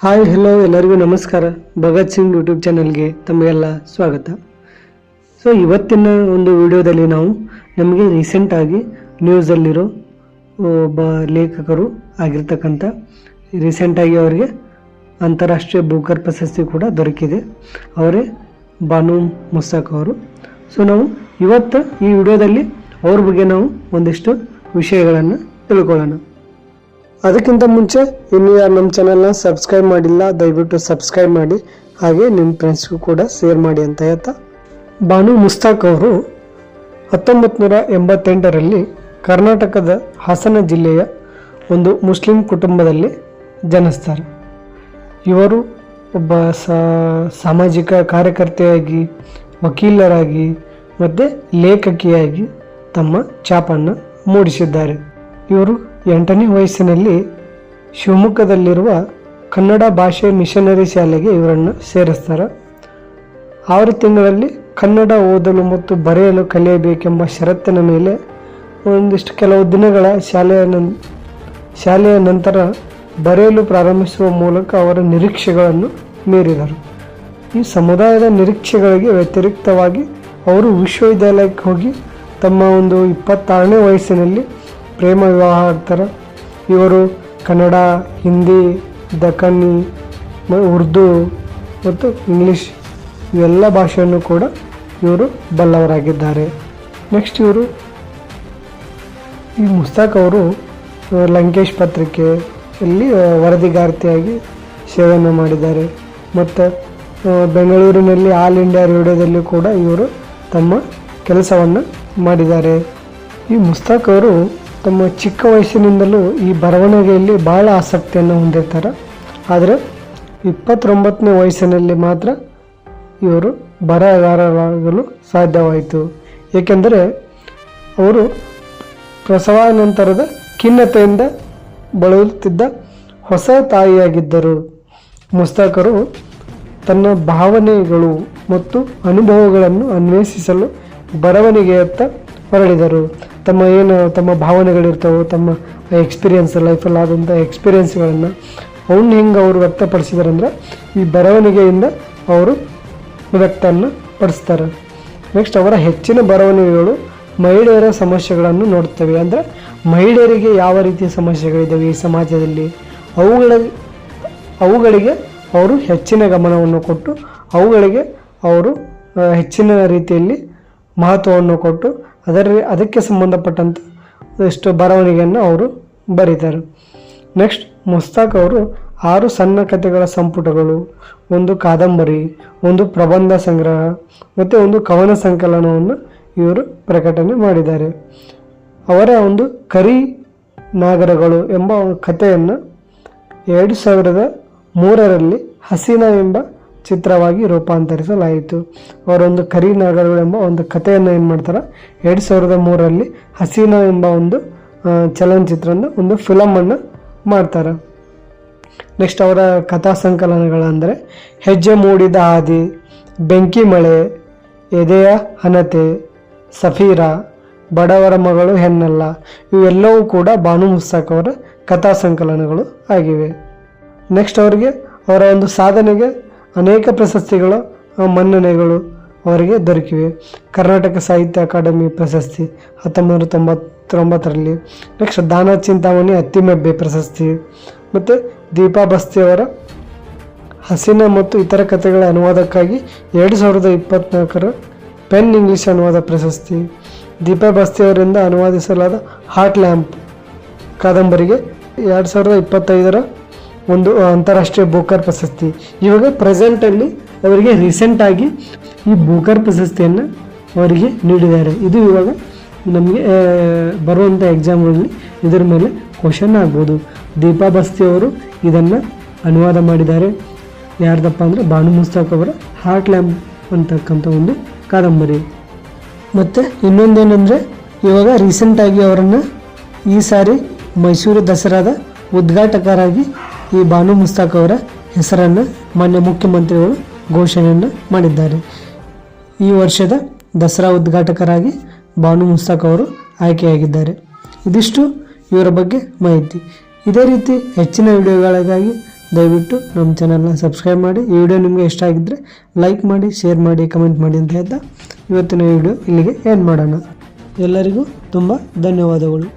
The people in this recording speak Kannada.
ಹಾಯ್ ಹೆಲೋ ಎಲ್ಲರಿಗೂ ನಮಸ್ಕಾರ. ಭಗತ್ ಸಿಂಗ್ ಯೂಟ್ಯೂಬ್ ಚಾನಲ್ಗೆ ತಮಗೆಲ್ಲ ಸ್ವಾಗತ. ಸೊ ಇವತ್ತಿನ ಒಂದು ವಿಡಿಯೋದಲ್ಲಿ ನಾವು ನಮಗೆ ರೀಸೆಂಟಾಗಿ ನ್ಯೂಸಲ್ಲಿರೋ ಒಬ್ಬ ಲೇಖಕರು ಆಗಿರ್ತಕ್ಕಂಥ ರೀಸೆಂಟಾಗಿ ಅವರಿಗೆ ಅಂತಾರಾಷ್ಟ್ರೀಯ ಬೂಕರ್ ಪ್ರಶಸ್ತಿ ಕೂಡ ದೊರಕಿದೆ. ಅವರೇ ಬಾನು ಮುಸ್ತಾಕ್ ಅವರು. ಸೊ ನಾವು ಇವತ್ತು ಈ ವಿಡಿಯೋದಲ್ಲಿ ಅವ್ರ ಬಗ್ಗೆ ನಾವು ಒಂದಿಷ್ಟು ವಿಷಯಗಳನ್ನು ತಿಳ್ಕೊಳ್ಳೋಣ. ಅದಕ್ಕಿಂತ ಮುಂಚೆ ಇನ್ನೂ ಯಾರು ನಮ್ಮ ಚಾನಲ್ನ ಸಬ್ಸ್ಕ್ರೈಬ್ ಮಾಡಿಲ್ಲ ದಯವಿಟ್ಟು ಸಬ್ಸ್ಕ್ರೈಬ್ ಮಾಡಿ, ಹಾಗೆ ನಿಮ್ಮ ಫ್ರೆಂಡ್ಸ್ಗೂ ಕೂಡ ಶೇರ್ ಮಾಡಿ ಅಂತ ಹೇಳ್ತಾ, ಬಾನು ಮುಸ್ತಾಕ್ ಅವರು 1988ರಲ್ಲಿ ಕರ್ನಾಟಕದ ಹಾಸನ ಜಿಲ್ಲೆಯ ಒಂದು ಮುಸ್ಲಿಂ ಕುಟುಂಬದಲ್ಲಿ ಜನಿಸ್ತಾರೆ. ಇವರು ಒಬ್ಬ ಸಾಮಾಜಿಕ ಕಾರ್ಯಕರ್ತೆಯಾಗಿ, ವಕೀಲರಾಗಿ ಮತ್ತು ಲೇಖಕಿಯಾಗಿ ತಮ್ಮ ಛಾಪನ್ನು ಮೂಡಿಸಿದ್ದಾರೆ. ಇವರು 8ನೇ ವಯಸ್ಸಿನಲ್ಲಿ ಶಿವಮೊಗ್ಗದಲ್ಲಿರುವ ಕನ್ನಡ ಭಾಷೆ ಮಿಷನರಿ ಶಾಲೆಗೆ ಇವರನ್ನು ಸೇರಿಸ್ತಾರೆ. 6 ತಿಂಗಳಲ್ಲಿ ಕನ್ನಡ ಓದಲು ಮತ್ತು ಬರೆಯಲು ಕಲಿಯಬೇಕೆಂಬ ಷರತ್ತಿನ ಮೇಲೆ ಒಂದಿಷ್ಟು ಕೆಲವು ದಿನಗಳ ಶಾಲೆಯ ನಂತರ ಬರೆಯಲು ಪ್ರಾರಂಭಿಸುವ ಮೂಲಕ ಅವರ ನಿರೀಕ್ಷೆಗಳನ್ನು ಮೀರಿದರು. ಈ ಸಮುದಾಯದ ನಿರೀಕ್ಷೆಗಳಿಗೆ ವ್ಯತಿರಿಕ್ತವಾಗಿ ಅವರು ವಿಶ್ವವಿದ್ಯಾಲಯಕ್ಕೆ ಹೋಗಿ ತಮ್ಮ ಒಂದು 26ನೇ ವಯಸ್ಸಿನಲ್ಲಿ ಪ್ರೇಮ ವಿವಾಹ ಆಗ್ತಾರೆ. ಇವರು ಕನ್ನಡ, ಹಿಂದಿ, ದಕ್ಕನಿ, ಉರ್ದು ಮತ್ತು ಇಂಗ್ಲೀಷ್ ಇವೆಲ್ಲ ಭಾಷೆಯನ್ನು ಕೂಡ ಇವರು ಬಲ್ಲವರಾಗಿದ್ದಾರೆ. ನೆಕ್ಸ್ಟ್ ಇವರು ಈ ಮುಸ್ತಾಕ್ ಅವರು ಲಂಕೇಶ್ ಪತ್ರಿಕೆಯಲ್ಲಿ ವರದಿಗಾರ್ತಿಯಾಗಿ ಸೇವೆಯನ್ನು ಮಾಡಿದ್ದಾರೆ. ಮತ್ತು ಬೆಂಗಳೂರಿನಲ್ಲಿ ಆಲ್ ಇಂಡಿಯಾ ರೇಡಿಯೋದಲ್ಲಿ ಕೂಡ ಇವರು ತಮ್ಮ ಕೆಲಸವನ್ನು ಮಾಡಿದ್ದಾರೆ. ಈ ಮುಸ್ತಾಕ್ ಅವರು ತಮ್ಮ ಚಿಕ್ಕ ವಯಸ್ಸಿನಿಂದಲೂ ಈ ಬರವಣಿಗೆಯಲ್ಲಿ ಭಾಳ ಆಸಕ್ತಿಯನ್ನು ಹೊಂದಿರ್ತಾರೆ. ಆದರೆ 29ನೇ ವಯಸ್ಸಿನಲ್ಲಿ ಮಾತ್ರ ಇವರು ಬರಹಗಾರರಾಗಲು ಸಾಧ್ಯವಾಯಿತು. ಏಕೆಂದರೆ ಅವರು ಪ್ರಸವಾನಂತರದ ಖಿನ್ನತೆಯಿಂದ ಬಳಲುತ್ತಿದ್ದ ಹೊಸ ತಾಯಿಯಾಗಿದ್ದರು. ಮುಸ್ತಾಕರು ತನ್ನ ಭಾವನೆಗಳು ಮತ್ತು ಅನುಭವಗಳನ್ನು ಅನ್ವೇಷಿಸಲು ಬರವಣಿಗೆಯತ್ತ ಹೊರಳಿದರು. ತಮ್ಮ ಭಾವನೆಗಳಿರ್ತಾವೆ, ತಮ್ಮ ಎಕ್ಸ್ಪೀರಿಯನ್ಸ್, ಲೈಫಲ್ಲಿ ಆದಂಥ ಎಕ್ಸ್ಪೀರಿಯನ್ಸ್ಗಳನ್ನು ಅವನ್ನ ಹೆಂಗೆ ಅವರು ವ್ಯಕ್ತಪಡಿಸಿದಾರಂದ್ರೆ ಈ ಬರವಣಿಗೆಯಿಂದ ಅವರು ವ್ಯಕ್ತವನ್ನು ಪಡಿಸ್ತಾರೆ. ನೆಕ್ಸ್ಟ್ ಅವರ ಹೆಚ್ಚಿನ ಬರವಣಿಗೆಗಳು ಮಹಿಳೆಯರ ಸಮಸ್ಯೆಗಳನ್ನು ನೋಡ್ತವೆ. ಅಂದರೆ ಮಹಿಳೆಯರಿಗೆ ಯಾವ ರೀತಿಯ ಸಮಸ್ಯೆಗಳಿದ್ದಾವೆ ಈ ಸಮಾಜದಲ್ಲಿ, ಅವುಗಳಿಗೆ ಅವರು ಹೆಚ್ಚಿನ ಗಮನವನ್ನು ಕೊಟ್ಟು ಅವುಗಳಿಗೆ ಅವರು ಹೆಚ್ಚಿನ ರೀತಿಯಲ್ಲಿ ಮಹತ್ವವನ್ನು ಕೊಟ್ಟು ಅದಕ್ಕೆ ಸಂಬಂಧಪಟ್ಟಂಥ ಎಷ್ಟು ಬರವಣಿಗೆಯನ್ನು ಅವರು ಬರೀತಾರೆ. ನೆಕ್ಸ್ಟ್ ಮುಸ್ತಾಕ್ ಅವರು 6 ಸಣ್ಣ ಕಥೆಗಳ ಸಂಪುಟಗಳು, 1 ಕಾದಂಬರಿ, 1 ಪ್ರಬಂಧ ಸಂಗ್ರಹ ಮತ್ತು 1 ಕವನ ಸಂಕಲನವನ್ನು ಇವರು ಪ್ರಕಟಣೆ ಮಾಡಿದ್ದಾರೆ. ಅವರ ಒಂದು ಕರಿ ನಾಗರಗಳು ಎಂಬ ಕಥೆಯನ್ನು 2003ರಲ್ಲಿ ಹಸೀನಾ ಎಂಬ ಚಿತ್ರವಾಗಿ ರೂಪಾಂತರಿಸಲಾಯಿತು. ಅವರೊಂದು ಕರಿ ನಾಗರಗಳು ಎಂಬ ಒಂದು ಕಥೆಯನ್ನು ಏನು ಮಾಡ್ತಾರೆ 2003ರಲ್ಲಿ ಹಸೀನಾ ಎಂಬ ಒಂದು ಚಲನಚಿತ್ರದ ಒಂದು ಫಿಲಮನ್ನು ಮಾಡ್ತಾರೆ. ನೆಕ್ಸ್ಟ್ ಅವರ ಕಥಾ ಸಂಕಲನಗಳಂದರೆ ಹೆಜ್ಜೆ ಮೂಡಿದ ಹಾದಿ, ಬೆಂಕಿ ಮಳೆ, ಎದೆಯ ಹನತೆ, ಸಫೀರಾ, ಬಡವರ ಮಗಳು ಹೆಣ್ಣಲ್ಲ ಇವೆಲ್ಲವೂ ಕೂಡ ಬಾನು ಮುಸ್ತಾಕ್ ಅವರ ಕಥಾ ಸಂಕಲನಗಳು ಆಗಿವೆ. ನೆಕ್ಸ್ಟ್ ಅವರಿಗೆ ಅವರ ಒಂದು ಸಾಧನೆಗೆ ಅನೇಕ ಪ್ರಶಸ್ತಿಗಳ ಮನ್ನಣೆಗಳು ಅವರಿಗೆ ದೊರಕಿವೆ. ಕರ್ನಾಟಕ ಸಾಹಿತ್ಯ ಅಕಾಡೆಮಿ ಪ್ರಶಸ್ತಿ 1999ರಲ್ಲಿ, ನೆಕ್ಸ್ಟ್ ದಾನ ಚಿಂತಾಮಣಿ ಅತ್ತಿಮೆಬ್ಬೆ ಪ್ರಶಸ್ತಿ, ಮತ್ತು ದೀಪಾ ಬಸ್ತಿಯವರ ಹಸೀನಾ ಮತ್ತು ಇತರ ಕಥೆಗಳ ಅನುವಾದಕ್ಕಾಗಿ 2024ರ ಪೆನ್ ಇಂಗ್ಲಿಷ್ ಅನುವಾದ ಪ್ರಶಸ್ತಿ, ದೀಪಾ ಬಸ್ತಿಯವರಿಂದ ಅನುವಾದಿಸಲಾದ ಹಾರ್ಟ್ ಲ್ಯಾಂಪ್ ಕಾದಂಬರಿಗೆ 2025ರ ಒಂದು ಅಂತಾರಾಷ್ಟ್ರೀಯ ಬೂಕರ್ ಪ್ರಶಸ್ತಿ. ಇವಾಗ ಪ್ರೆಸೆಂಟಲ್ಲಿ ಅವರಿಗೆ ರೀಸೆಂಟಾಗಿ ಈ ಬೂಕರ್ ಪ್ರಶಸ್ತಿಯನ್ನು ಅವರಿಗೆ ನೀಡಿದ್ದಾರೆ. ಇದು ಇವಾಗ ನಮಗೆ ಬರುವಂಥ ಎಕ್ಸಾಮ್ಗಳಲ್ಲಿ ಇದರ ಮೇಲೆ ಕ್ವಶನ್ ಆಗ್ಬೋದು. ದೀಪಾ ಬಸ್ತಿಯವರು ಇದನ್ನು ಅನುವಾದ ಮಾಡಿದ್ದಾರೆ. ಯಾರ್ದಪ್ಪ ಅಂದರೆ ಬಾನು ಮುಸ್ತಾಕ್ ಅವರ ಹಾರ್ಟ್ ಲ್ಯಾಂಪ್ ಅಂತಕ್ಕಂಥ ಒಂದು ಕಾದಂಬರಿ. ಮತ್ತು ಇನ್ನೊಂದೇನೆಂದರೆ ಇವಾಗ ರೀಸೆಂಟಾಗಿ ಅವರನ್ನು ಈ ಸಾರಿ ಮೈಸೂರು ದಸರಾದ ಉದ್ಘಾಟಕರಾಗಿ ಈ ಬಾನು ಮುಸ್ತಾಕ್ ಅವರ ಹೆಸರನ್ನು ಮಾನ್ಯ ಮುಖ್ಯಮಂತ್ರಿಗಳು ಘೋಷಣೆಯನ್ನು ಮಾಡಿದ್ದಾರೆ. ಈ ವರ್ಷದ ದಸರಾ ಉದ್ಘಾಟಕರಾಗಿ ಬಾನು ಮುಸ್ತಾಕ್ ಅವರು ಆಯ್ಕೆಯಾಗಿದ್ದಾರೆ. ಇದಿಷ್ಟು ಇವರ ಬಗ್ಗೆ ಮಾಹಿತಿ. ಇದೇ ರೀತಿ ಹೆಚ್ಚಿನ ವಿಡಿಯೋಗಳಿಗಾಗಿ ದಯವಿಟ್ಟು ನಮ್ಮ ಚಾನಲ್ನ ಸಬ್ಸ್ಕ್ರೈಬ್ ಮಾಡಿ. ಈ ವಿಡಿಯೋ ನಿಮಗೆ ಇಷ್ಟ ಆಗಿದ್ದರೆ ಲೈಕ್ ಮಾಡಿ, ಶೇರ್ ಮಾಡಿ, ಕಮೆಂಟ್ ಮಾಡಿ ಅಂತ ಹೇಳ್ತಾ ಇವತ್ತಿನ ವಿಡಿಯೋ ಇಲ್ಲಿಗೆ ಎಂಡ್ ಮಾಡೋಣ. ಎಲ್ಲರಿಗೂ ತುಂಬ ಧನ್ಯವಾದಗಳು.